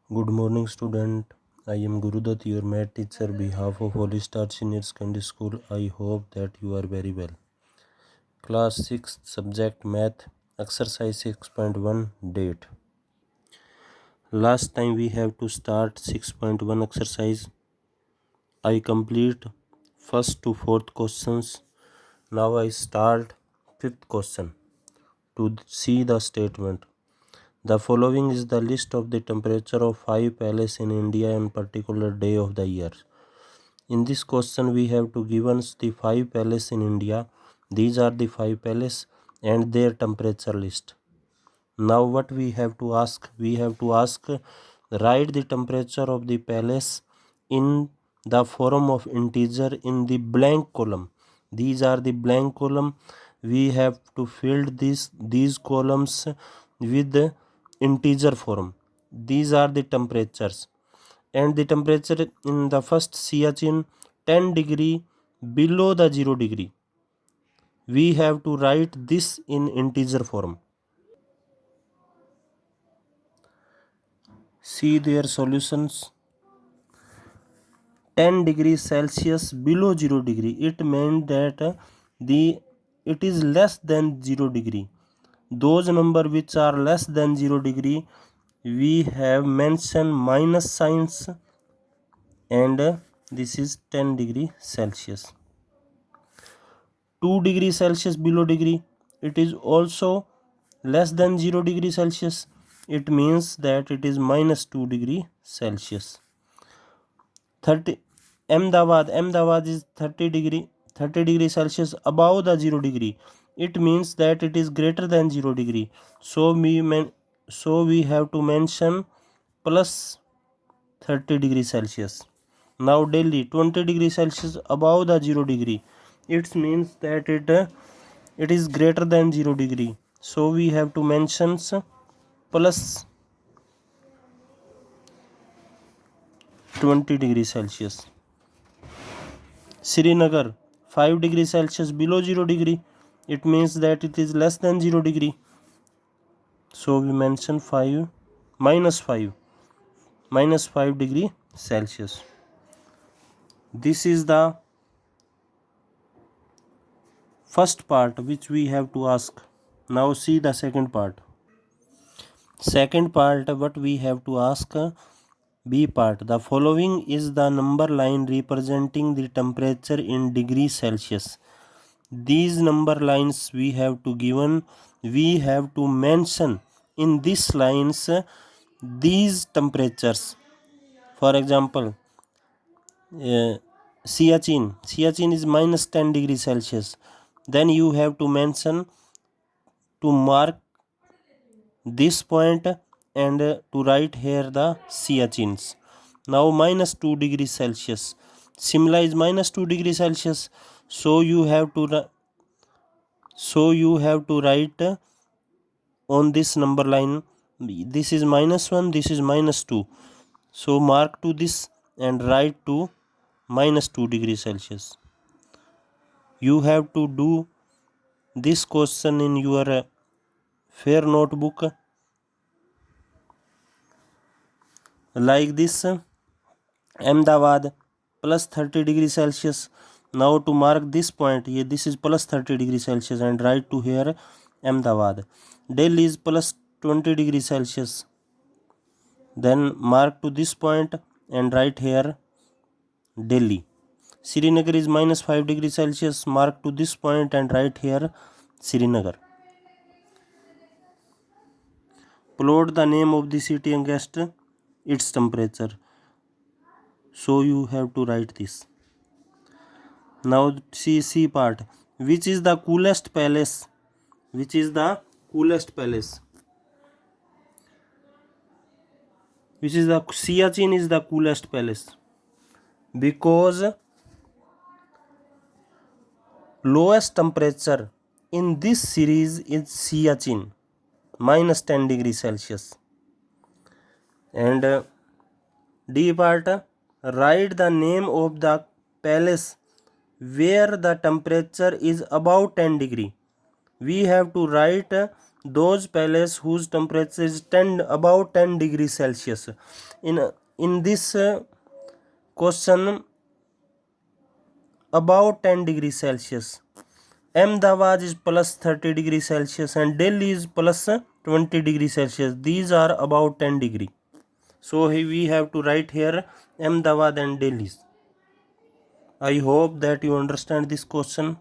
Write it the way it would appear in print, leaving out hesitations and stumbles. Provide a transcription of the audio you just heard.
Good morning, student. I am Gurudat, your math teacher, behalf of Holy Star Senior Secondary School. I hope that you are very well. Class 6, subject math, exercise 6.1, date. Last time we have to start 6.1 exercise. I complete first to fourth questions. Now I start fifth question to see the statement. The following is the list of the temperature of 5 places in India on particular day of the year. In this question we have to given the 5 places in India. These are the 5 places and their temperature list. Now what we have to ask? We have to ask, write the temperature of the palace in the form of integer in the blank column. These are the blank column. We have to fill these columns with the integer form. These are the temperatures, and the temperature in the first Siachen 10 degree below the 0 degree. We have to write this in integer form. See their solutions. 10 degrees Celsius below 0 degree. It meant that it is less than 0 degree. Those number which are less than 0 degree, we have mentioned minus signs, and this is 10 degree Celsius. 2 degree Celsius below degree, it is also less than 0 degree Celsius. It means that it is minus 2 degree Celsius. 30 Ahmedabad is 30 degree Celsius above the 0 degree. It means that it is greater than 0 degree. So we have to mention plus 30 degree Celsius. Now Delhi 20 degree Celsius above the 0 degree. It means that it is greater than 0 degree. So we have to mention plus 20 degree Celsius. Srinagar 5 degree Celsius below 0 degree. It means that it is less than 0 degree. So we mention 5 minus 5 degree Celsius. This is the first part which we have to ask. Now see the second part. Second part, what we have to ask? B part. The following is the number line representing the temperature in degrees Celsius. These number lines we have to given. We have to mention in these lines these temperatures. For example, Siachen is minus 10 degrees Celsius. Then you have to mention, to mark this point, and to write here the Siachens. Now minus 2 degrees Celsius. Simla is minus 2 degrees Celsius. So you have to write on this number line. This is minus 1, this is minus 2. So mark to this and write to minus 2 degrees Celsius. You have to do this question in your fair notebook like this. Ahmedabad plus 30 degrees Celsius. Now to mark this point, this is plus 30 degrees Celsius, and write to here Ahmedabad. Delhi is plus 20 degrees Celsius. Then mark to this point and write here Delhi. Srinagar is minus 5 degrees Celsius. Mark to this point and write here Srinagar. Plot the name of the city against its temperature. So you have to write this. Now see C part. Which is the coolest palace? Which is the coolest palace? Which is the Siachen is the coolest palace, because lowest temperature in this series is Siachen, minus 10 degrees Celsius. And D part, write the name of the palace where the temperature is above 10 degree. We have to write those palace whose temperature is about 10 degrees Celsius. In this question, about 10 degrees Celsius. Ahmedabad is plus 30 degrees Celsius and Delhi is plus 20 degrees Celsius. These are about 10 degree. So we have to write here Ahmedabad and Delhi. I hope that you understand this question.